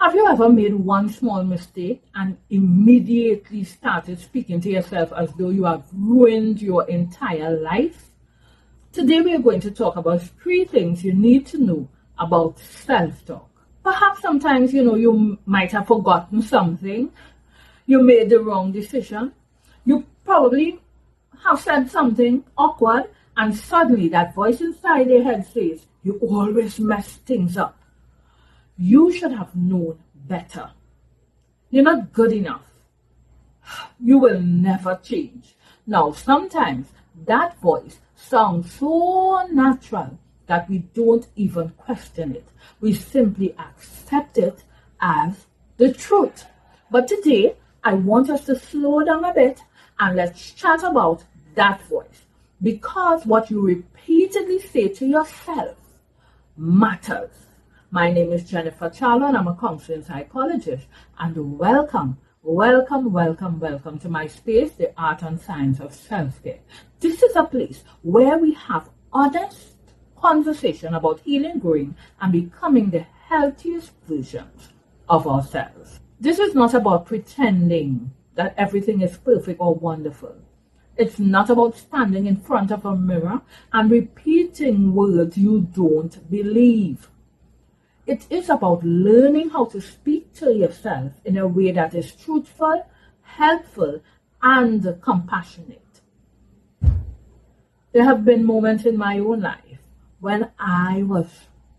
Have you ever made one small mistake and immediately started speaking to yourself as though you have ruined your entire life? Today we are going to talk about 3 things you need to know about self-talk. Perhaps sometimes, you might have forgotten something. You made the wrong decision. You probably have said something awkward, and suddenly that voice inside your head says, you always mess things up. You should have known better. You're not good enough. You will never change. Now, sometimes that voice sounds so natural that we don't even question it. We simply accept it as the truth. But today, I want us to slow down a bit and let's chat about that voice. Because what you repeatedly say to yourself matters. My name is Jennifer Charlo and I'm a counseling psychologist. And welcome to my space, the art and science of self-care. This is a place where we have honest conversation about healing, growing, and becoming the healthiest versions of ourselves. This is not about pretending that everything is perfect or wonderful. It's not about standing in front of a mirror and repeating words you don't believe. It is about learning how to speak to yourself in a way that is truthful, helpful, and compassionate. There have been moments in my own life when I was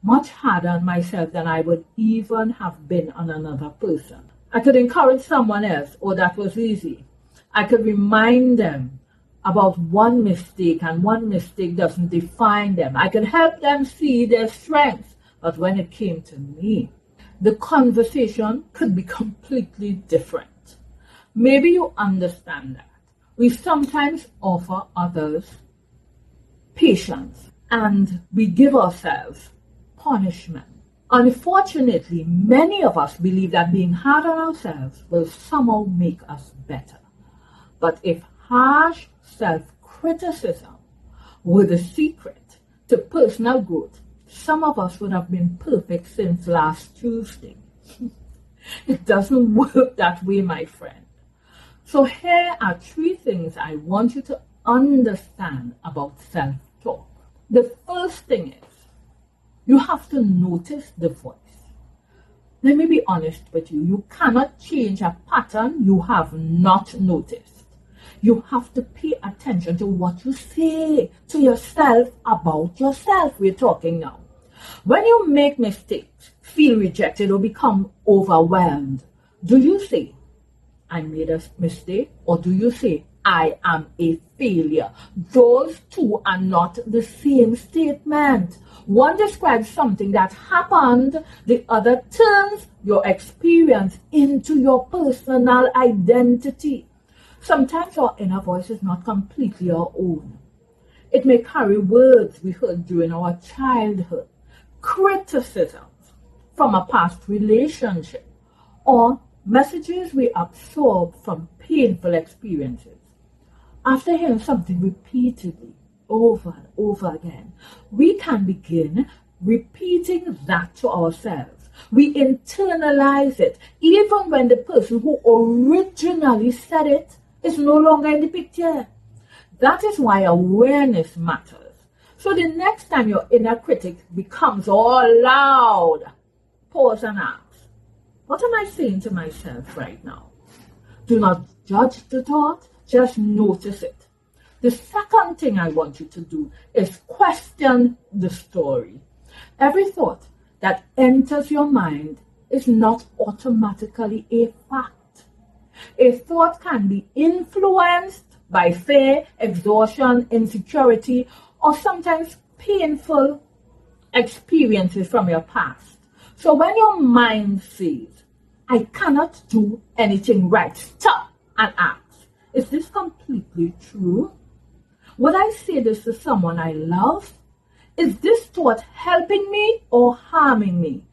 much harder on myself than I would even have been on another person. I could encourage someone else, oh, that was easy. I could remind them about one mistake, and one mistake doesn't define them. I could help them see their strengths. But when it came to me, the conversation could be completely different. Maybe you understand that. We sometimes offer others patience and we give ourselves punishment. Unfortunately, many of us believe that being hard on ourselves will somehow make us better. But if harsh self-criticism were the secret to personal growth, some of us would have been perfect since last Tuesday. It doesn't work that way, my friend. So here are 3 things I want you to understand about self-talk. The first thing is, you have to notice the voice. Let me be honest with you. You cannot change a pattern you have not noticed. You have to pay attention to what you say to yourself about yourself. We're talking now. When you make mistakes, feel rejected, or become overwhelmed, do you say, I made a mistake, or do you say, I am a failure? Those 2 are not the same statement. One describes something that happened, the other turns your experience into your personal identity. Sometimes our inner voice is not completely our own. It may carry words we heard during our childhood, criticisms from a past relationship, or messages we absorb from painful experiences. After hearing something repeatedly, over and over again, we can begin repeating that to ourselves. We internalize it, even when the person who originally said it is no longer in the picture. That is why awareness matters. So the next time your inner critic becomes all loud, pause and ask, what am I saying to myself right now? Do not judge the thought, just notice it. The second thing I want you to do is question the story. Every thought that enters your mind is not automatically a fact. A thought can be influenced by fear, exhaustion, insecurity, or sometimes painful experiences from your past. So when your mind says, I cannot do anything right, stop and ask, is this completely true? Would I say this to someone I love? Is this thought helping me or harming me?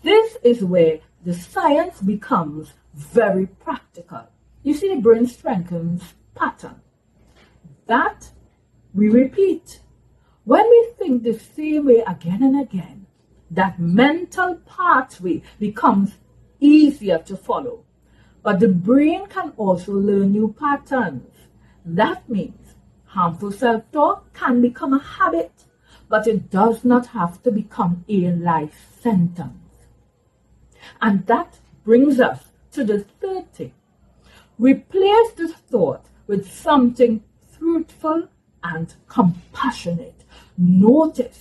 This is where the science becomes very practical. You see, the brain strengthens pattern. That we repeat. When we think the same way again and again, that mental pathway becomes easier to follow. But the brain can also learn new patterns. That means harmful self-talk can become a habit, but it does not have to become a life sentence. And that brings us to the third thing. Replace this thought with something truthful and compassionate. Notice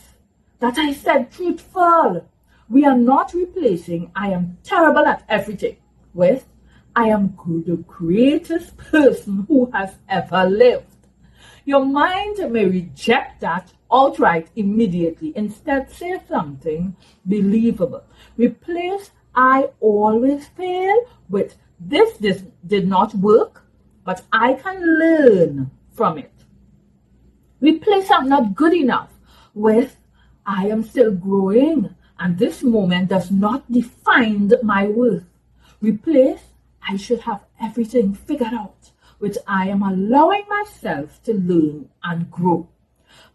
that I said truthful. We are not replacing I am terrible at everything with I am the greatest person who has ever lived. Your mind may reject that outright immediately. Instead, say something believable. Replace I always fail with this did not work, but I can learn from it. Replace I'm not good enough with I am still growing and this moment does not define my worth. Replace I should have everything figured out with I am allowing myself to learn and grow.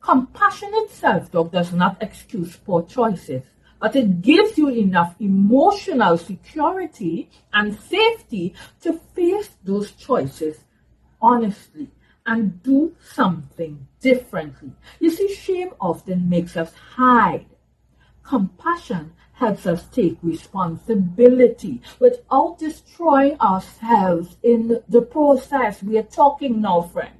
Compassionate self-talk does not excuse poor choices, but it gives you enough emotional security and safety to face those choices honestly and do something differently. You see, shame often makes us hide. Compassion helps us take responsibility without destroying ourselves in the process. We are talking now, friend.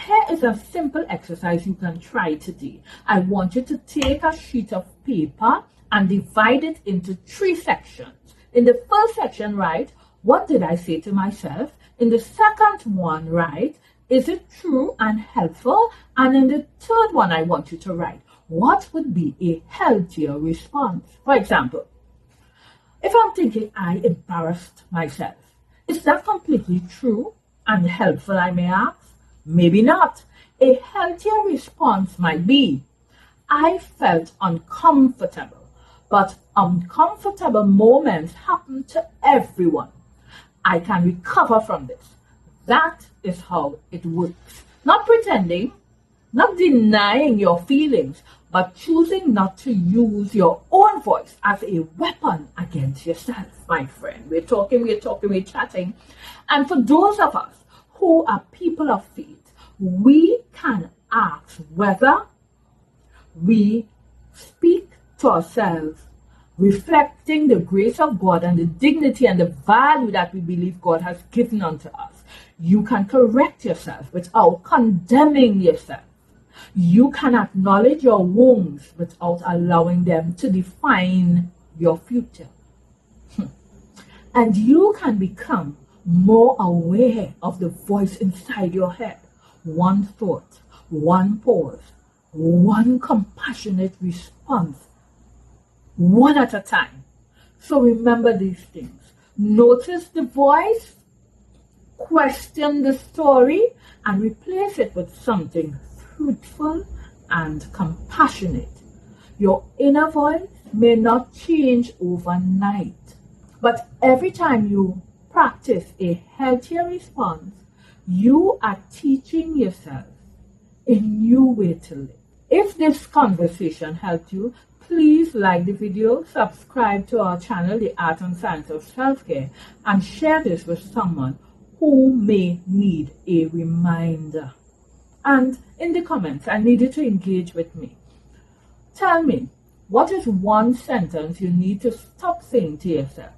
Here is a simple exercise you can try today. I want you to take a sheet of paper and divide it into 3 sections. In the first section, write, what did I say to myself? In the second one, write, is it true and helpful? And in the third one, I want you to write, what would be a healthier response? For example, if I'm thinking I embarrassed myself, is that completely true and helpful, I may ask? Maybe not. A healthier response might be, I felt uncomfortable, but uncomfortable moments happen to everyone. I can recover from this. That is how it works. Not pretending, not denying your feelings, but choosing not to use your own voice as a weapon against yourself, my friend. We're chatting. And for those of us who are people of faith, we can ask whether we speak to ourselves, reflecting the grace of God and the dignity and the value that we believe God has given unto us. You can correct yourself without condemning yourself. You can acknowledge your wounds without allowing them to define your future. And you can become more aware of the voice inside your head. One thought, one pause, one compassionate response, one at a time. So remember these things. Notice the voice, question the story, and replace it with something truthful and compassionate. Your inner voice may not change overnight, but every time you practice a healthier response, you are teaching yourself a new way to live. If this conversation helped you, please like the video, subscribe to our channel, The Art and Science of Self-Care, and share this with someone who may need a reminder. And in the comments, I need you to engage with me. Tell me, what is one sentence you need to stop saying to yourself?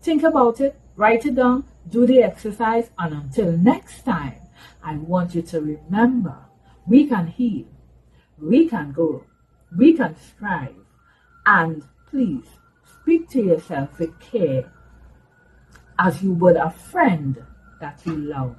Think about it, write it down, do the exercise, and until next time, I want you to remember, we can heal, we can grow, we can strive, and please speak to yourself with care as you would a friend that you love.